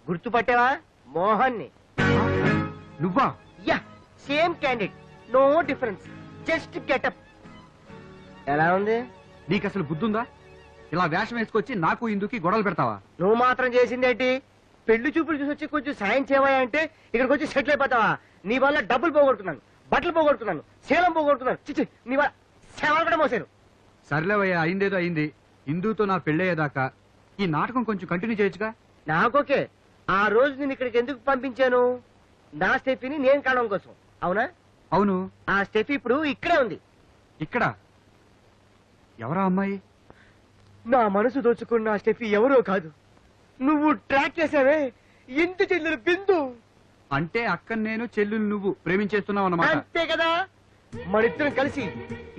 గుర్తుపట్టావా? మోహన్ని. నువ్వా? Yeah, same candidate, no difference, just getup. ఎలా ఉంది? నీకు అసలు బుద్ధుందా? ఇలా వేషం వేసుకొచ్చి నాకు ఇందుకి గొడవలు పెడతావా? నువ్వు మాత్రం చేసిందేంటి? పెళ్లి చూపులు చూసి వచ్చి కొంచెం సాయం చేయవా అంటే ఇక్కడికి వచ్చి సెటిల్ అయిపోతావా? నీ వల్ల డబ్బులు పోగొడుతున్నాను, బట్టలు పోగొడుతున్నాను, శీలం పోగొడుతున్నాను. చిచ్చి, నీ వల్ల సేవలు కూడా మోసాను. సర్లేవయ్యా, అయిందేదో అయింది. ఇందుతో నా పెళ్ళయ్యేదాకా ఈ నాటకం కొంచెం కంటిన్యూ చేయొచ్చుగా? నాకోకే. ఆ రోజు నేను ఇక్కడికి ఎందుకు పంపించాను? నా స్టెఫీని నేను కావడం కోసం, అవునా? అవును. ఆ స్టెఫీ ఇప్పుడు ఇక్కడే ఉంది. ఇక్కడ? ఎవరా అమ్మాయి? నా మనసు దోచుకున్న ఆ స్టెఫీ ఎవరో కాదు, నువ్వు ట్రాక్ చేసావే ఇంటి చెల్లెలు బిందు. అంటే అక్క నేను చెల్లెలు నువ్వు ప్రేమించేస్తున్నావు అన్నమాట. అంతే కదా. మనిద్దరం కలిసి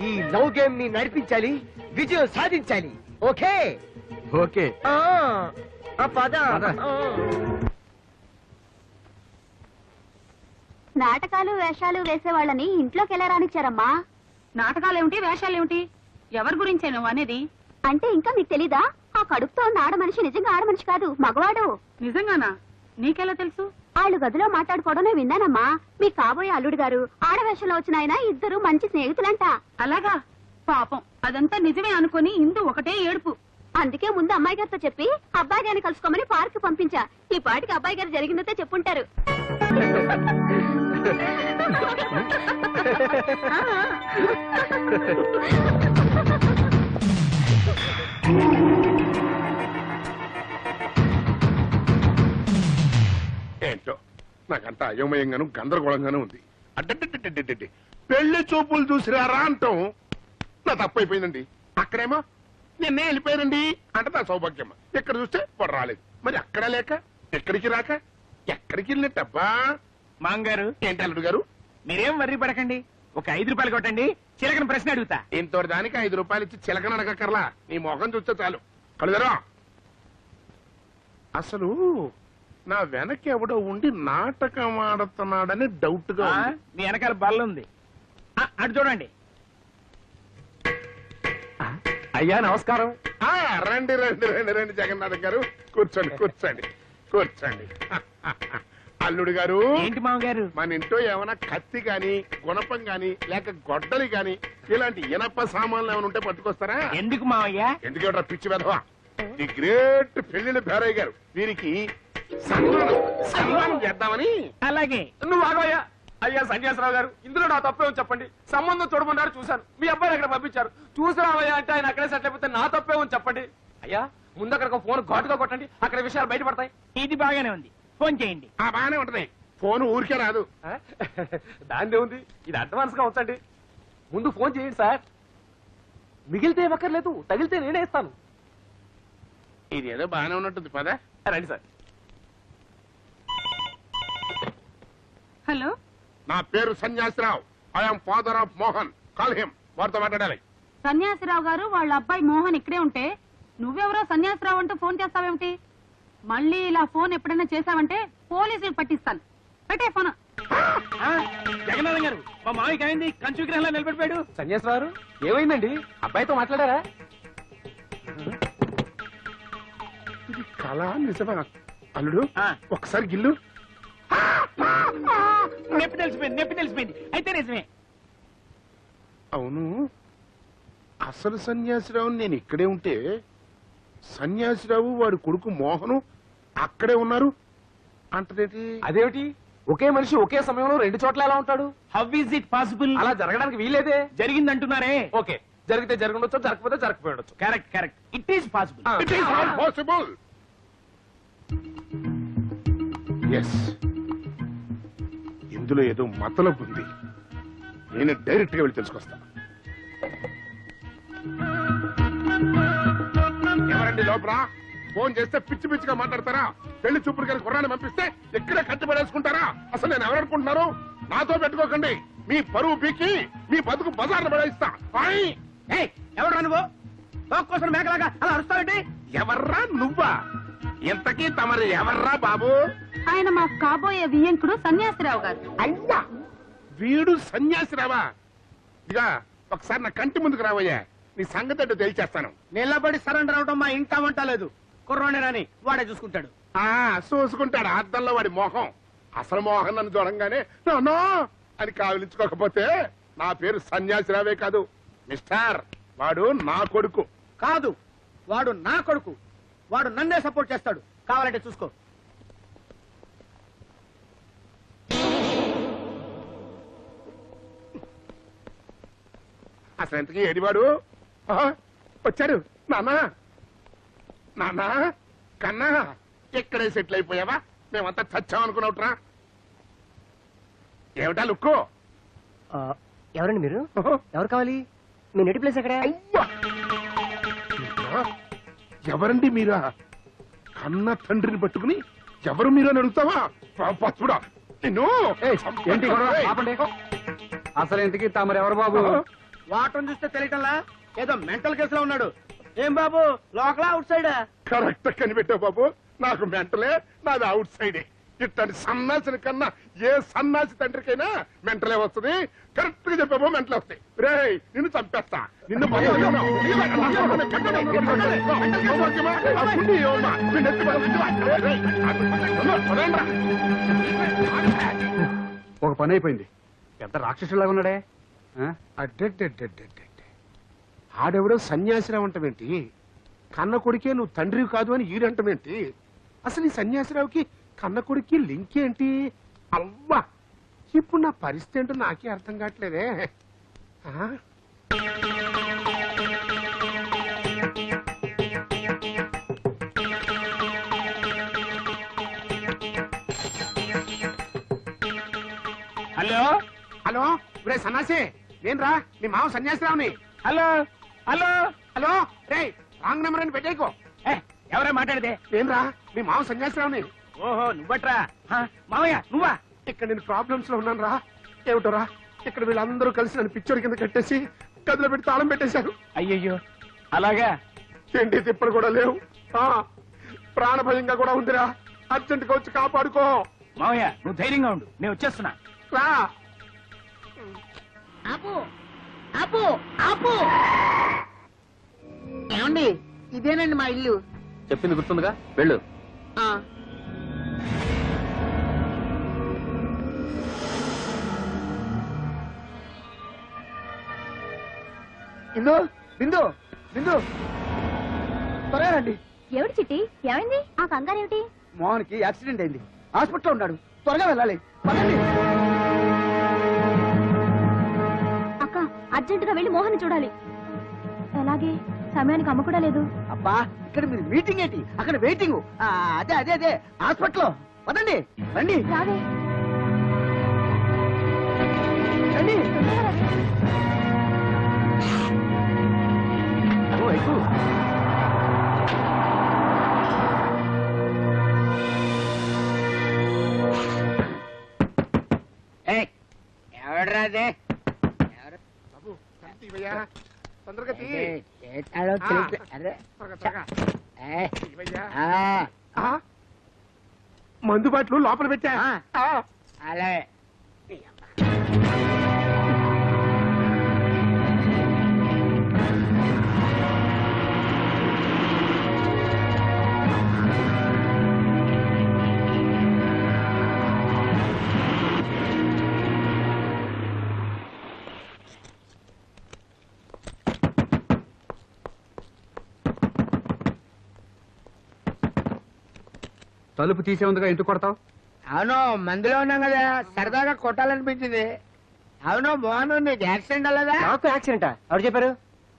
ఈ లవ్ గేమ్ ని నడిపించాలి, విజయం సాధించాలి. Okay okay. పద. నాటకాలు వేషాలు వేసేవాళ్ళని ఇంట్లోకి ఎలా రానిచ్చారమ్మా? నాటకాలేమిటి, వేషాలేమిటి? ఎవరి గురించే నువ్వు అనేది? అంటే ఇంకా మీకు తెలీదా? ఆ కడుపుతో ఉన్న ఆడ మనిషి నిజంగా ఆడ మనిషి కాదు, మగవాడు. నిజంగానా? నీకెలా తెలుసు? వాళ్ళు గదిలో మాట్లాడుకోవడం నేను విన్నానమ్మా. మీ కాబోయే అల్లుడు గారు ఆడవేషంలో వచ్చిన ఆయన ఇద్దరు మంచి స్నేహితులంట. అలాగా? పాపం, అదంతా నిజమే అనుకుని ఇందు ఒకటే ఏడుపు. అందుకే ముందు అమ్మాయి గారితో చెప్పి అబ్బాయి గారిని కలుసుకోమని పార్క్ పంపించా. ఈ పాటికి అబ్బాయి గారు జరిగిందంటే చెప్పుంటారు. ఏంటో నాకంతా అయోమయంగాను గందరగోళంగానూ ఉంది. అడ్డడ్డడ్డడ్డడ్డి పెళ్లి చూపులు చూసిరారా అంటాం నా తప్పైపోయిందండి. అక్కడేమో నిన్నే వెళ్ళిపోయారండి అంటే నా సౌభాగ్యం. ఇక్కడ చూస్తే వాడు రాలేదు. మరి అక్కడ లేక ఎక్కడికి రాక ఎక్కడికి వెళ్ళినట్టబ్బా? మాంగారు. ఏంటి అల్లుడు గారు? మీరేం వర్రీ పడకండి, ఒక 5 రూపాయలు కొట్టండి, చిలకన ప్రశ్న అడుగుతా. ఇంతటి దానికి 5 రూపాయలు ఇచ్చి చిలకన అడగక్కర్లా, నీ మొఖం చూస్తే చాలు. కలుదరా అసలు నా వెనక ఎవడో ఉండి నాటకం ఆడుతున్నాడని డౌట్ గా ఉంది. మీ వెనకాల బల్ల ఉంది, అటు చూడండి. అయ్యా నమస్కారం. రండి రండి రండి రండి జగన్నాథ్ గారు, కూర్చోండి కూర్చోండి కూర్చోండి. అల్లుడు గారు. ఏంటి మామగారు? మన ఇంట్లో ఏమైనా కత్తి గాని గుణపం గాని లేక గొడ్డలి గాని ఇలాంటి ఇనప సామాన్లు ఏమైనా ఉంటే పట్టుకొస్తారా? ఎందుకు మావయ్య? ఎందుకంటే పిచ్చి వెధవా, ది గ్రేట్ పెళ్లిన భేరయ్య గారు వీరికి సన్మానం చేద్దామని. అలాగే. నువ్వు ఆగోయ్యా. అయ్యా సన్యాసరావు గారు, ఇందులో నా తప్పేమో చెప్పండి. సంబంధం చూడమన్నారు, చూశాను. మీ అబ్బాయిని అక్కడ పంపించారు, చూసి రావయ్యా అంటే ఆయన అక్కడే సెటిల్ అయిపోతే నా తప్పేమో చెప్పండి. అయ్యా ముందు అక్కడ ఫోన్ ఘాటుగా కొట్టండి, అక్కడ విషయాలు బయటపడతాయి. ఇది బాగానే ఉంది, ఫోన్ చేయండి. బాగానే ఉంటది, ఫోన్ ఊరికే రాదు. దాని ఉంది, ఇది అడ్వాన్స్ గా ఉంచండి. ముందు ఫోన్ చేయండి సార్. మిగిలితే ఇవ్వక్కర్లేదు, తగిలితే నేనే ఇస్తాను. ఇదేదో బాగానే ఉన్నట్టుంది, పదా రండి సార్. హలో, నా పేరు Sanyasi Rao. I'm father of Mohan. Call him. వారితో మాట్లాడాలి. సన్యాసిరావు గారు వాళ్ళ అబ్బాయి మోహన్ ఇక్కడే ఉంటే నువ్వెవరో సన్యాసిరావు అంటూ ఫోన్ చేస్తావేమిటి? మళ్ళీ ఇలా ఫోన్ ఎప్పుడైనా చేసావంటే పోలీసులు పట్టిస్తాను. పెట్టే ఫోన్. జగన్నాథం గారు, మా మామయ్యకి అయింది, కంచు విగ్రహంలో నిలబడిపోయాడు. సన్యాసరావు గారు ఏమైందండి? అబ్బాయితో మాట్లాడారా? ఇది కళ నిజమా? అల్లుడు ఒకసారి గిల్లు. నొప్పి తెలిసిపోయింది, నొప్పి తెలిసిపోయింది. అయితే నిజమే. అవును, అసలు సన్యాసిరావు నేను ఇక్కడే ఉంటే సన్యాసిరావు వాడి కొడుకు మోహను అక్కడే ఉన్నారు అంటదేంటి? అదేమిటి, ఒకే మనిషి ఒకే సమయంలో 2 చోట్ల ఎలా ఉంటాడు? How is it possible? అలా జరగడానికి వీలేదే. జరిగిందంటున్నారే. ఓకే, జరిగితే జరగండొచ్చు, జరగకపోతే జరగకపోయి ఉండొచ్చు. Correct correct, it is possible. It is not possible. Yes, ఇందులో ఏదో మతలబు ఉంది. నేను డైరెక్ట్ గా వెళ్ళి తెలుసుకొస్తాను. ఎవరండి లోపల? ఫోన్ చేస్తే పిచ్చి పిచ్చిగా మాట్లాడతారా? పెళ్లి చూపుడు గారి కుర్రాన్ని పంపిస్తే ఎక్కడే కట్టుబడేసుకుంటారా? అసలు నేను ఎవరనుకుంటున్నారు? నాతో పెట్టుకోకండి. మీ పరువు పీకి మీ బతుకు బజార్ను పడేస్తా. ఎవరు నువ్వు? కోసం మేకలాగా అలా అరుస్తావండి? ఎవర్రా నువ్వా? ఇంతకీ తమరు ఎవర్రా బాబు? ఆయన మా కాబోయే వియ్యంకుడు సన్యాసిరావు గారు. అయ్యా, వీడు సన్యాసి రావా? ఇక ఒకసారి నా కంటి ముందుకు రావయ్యా. నీ సంగతి ఏంటో తేల్చేస్తాను. నిలబడి సరెండర్ అవడం మా ఇంట వంట లేదు. కుర్రోనేనని వాడే చూసుకుంటాడు. ఆ చూసుకుంటాడు అద్దంలో వాడి మోహం. అసలు మోహన్ నన్ను చూడంగానే నాన్నో అని కావలించుకోకపోతే నా పేరు సన్యాసిరావే కాదు మిస్టర్. వాడు నా కొడుకు కాదు, వాడు నా కొడుకు. వాడు నన్నే సపోర్ట్ చేస్తాడు. కావాలంటే చూసుకో. అసలు ఎంతకీ ఏడివాడు? వచ్చాడు నాన్నా. నాన్నా కన్నా ఇక్కడే సెటిల్ అయిపోయావా? మేమంతా చచ్చామనుకున్నావుట్రా. ఏమిటా లుక్కు? ఎవరండి మీరు? ఎవరు కావాలి? మీ నెటి ప్లేస్ ఎక్కడ? అవ్వా! ఎవరండి మీరా? కన్న తండ్రిని పట్టుకుని ఎవరు మీరు అని అడుగుతావా? పచ్చుడా నిన్ను. ఏంటి గొడవ? ఆపండి. అసలు ఇంతకీ తమరెవరు బాబు? వాటం చూస్తే తెలియటంలా ఏదో మెంటల్ కేసులో ఉన్నాడు. ఏం బాబు, లోకలా అవుట్ సైడా? కరెక్ట్ కనిపెట్టావు బాబు. నాకు మెంటలే, నాది అవుట్ సైడే. ఇట్లాంటి సన్నాసిని కన్నా ఏ సన్నాసి తండ్రికైనా మెంటలే వస్తుంది. కరెక్ట్ గా చెప్పావు, మెంటలే వస్తాయి. రేయ్ నిన్ను చంపేస్తా. నిన్ను ఒక పని అయిపోయింది. పెద్ద రాక్షసులాగా ఉన్నాడే. ఆ? ఆడెవడో సన్యాసిరావు అంటమేంటి? కన్న కొడుకే నువ్వు తండ్రి కాదు అని ఈడంటమేంటి? అసలు ఈ సన్యాసిరావుకి కన్న కొడుక్కి లింక్ ఏంటి? అవ్వా, ఇప్పుడు నా పరిస్థితి ఏంటో నాకే అర్థం కావట్లేదే. ఆ? హలో హలో రే సన్నాసి, నేనురా నీ మావ సన్యాసిరావుని. హలో హలో హలో రే రాంగ్ నెంబర్ అని పెట్టేకో. ఎవరే మాట్లాడితే? నేనురా నీ మావ సన్యాసిరావుని. ఓహో నువ్వట్రా. మావయ్య నువ్వా? ఇక్కడ నేను ప్రాబ్లమ్స్ లో ఉన్నాను రా. ఏమిటోరా, ఇక్కడ వీళ్ళందరూ కలిసి నన్ను పిక్చర్ కింద కట్టేసి గదిలో పెట్టి తాళం పెట్టేశారు. అయ్యయ్యో అలాగా? తిండి తిప్పలు కూడా లేవు. ప్రాణ భయంగా కూడా ఉందిరా. అర్జెంట్ గా వచ్చి కాపాడుకో. మావయ్య నువ్వు ధైర్యంగా ఉండు, నేను వచ్చేస్తున్నా. రా. ఆపు ఆపు ఆపు. ఏమండి, ఇదేనండి మా ఇల్లు. చెప్పింది గుర్తుందిగా, వెళ్ళు. ఆ, ఇందు, బిందు, బిందు, త్వరగా రండి. ఏమిటి చిట్టి, ఏమైంది? ఆ కంగారు ఏమిటి? మోహన్కి యాక్సిడెంట్ అయింది. హాస్పిటల్లో ఉన్నాడు. త్వరగా వెళ్ళాలి. పదండి. అక్క, అర్జెంటుగా వెళ్ళి మోహన్ చూడాలి. ఎలాగే? సమయానికి అమ్మ కూడా లేదు. అబ్బా, ఇక్కడ మీరు మీటింగ్ ఏంటి? అక్కడ వెయిటింగ్. అదే అదే అదే హాస్పిటల్లో. పదండి, రండి రాదే. రండి. ఓ, ఎక్కువ. ఎవడ్రాదే? బాబు తలుపు ఇవ్వయ్యా. తొందరగా తీ. అదే త్వరగా, త్వరగా. ఇవ్వయ్యా. మందు బాట్లు లోపల పెట్టా. అలాగే. తలుపు తీసే ఉందిగా, ఎందుకు కొడతావు? అవును, మందులో ఉన్నాం కదా, సరదాగా కొట్టాలనిపించింది. అవును మోహన్, నీకు యాక్సిడెంట్ అవ్వలేదా? నాకు యాక్సిడెంటా? ఎవరు చెప్పారు?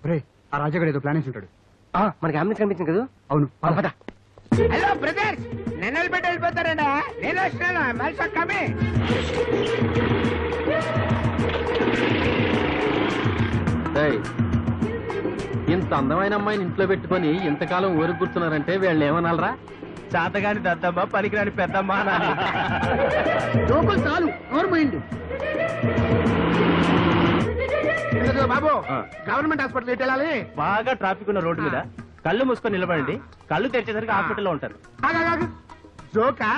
రే, ఆ రాజాగాడు ఏదో ప్లాన్ వేసి ఉంటాడు. మనకి అంబులెన్స్ కనిపించింది కదా. అవును, పద. హలో బ్రదర్స్, నన్ను వదిలిపెట్టి వెళ్ళిపోతారండి. నేను వస్తున్నాను. మళ్ళీ కమి. ఇంత అందమైన అమ్మాయిని ఇంట్లో పెట్టుకొని ఇంతకాలం ఊరికి కూర్చున్నారంటే వీళ్ళు ఏమనాలరా? చాతగాని దద్దమ్మ, పనికిరాని పెద్దమ్మ అనాలి. జోకులు చాలు, నోరు పోయింది. ఇదిగో బాబు, గవర్నమెంట్ హాస్పిటల్ ఎటు వెళ్ళాలి? బాగా ట్రాఫిక్ ఉన్న రోడ్డు మీద కళ్ళు మూసుకొని నిలబడండి. కళ్ళు తెరిచేసరికి హాస్పిటల్లో ఉంటారు. జోకా?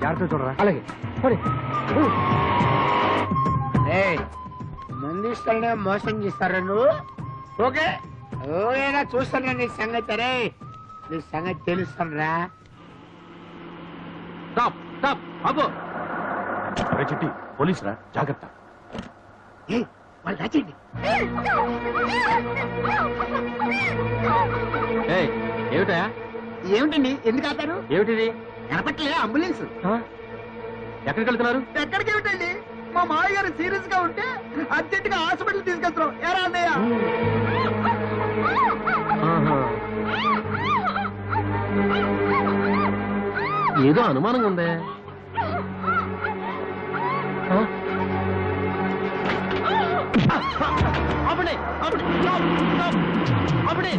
జాగ్రత్త చూడరా. అలాగే. పోనీ. మంది ఇస్తానే మోసం చేస్తారా నువ్వు? ఓకే ఓకేనా, చూస్తాను నీ సంగతి. రే నీ సంగతి తెలుస్తాను. స్టాప్ స్టాప్ ఆపు. అరే చిట్టి పోలీస్ రా, జాగ్రత్త. వాళ్ళు దాచండి. ఏమిటా? ఏమిటండి ఎందుకు ఆపారు? ఏమిటిది? కనపట్లే అంబులెన్స్. ఎక్కడికి వెళ్తున్నారు? ఎక్కడికి ఏమిటండి, మా మామయ్య గారు సీరియస్ గా ఉంటే అర్జెంట్ గా హాస్పిటల్ తీసుకెళ్తున్నాం. ఎరా అన్నయ్య? ఏదో అనుమానంగా ఉందే. ఆపండి ఆపండి, స్టాప్, స్టాప్, ఆపండి.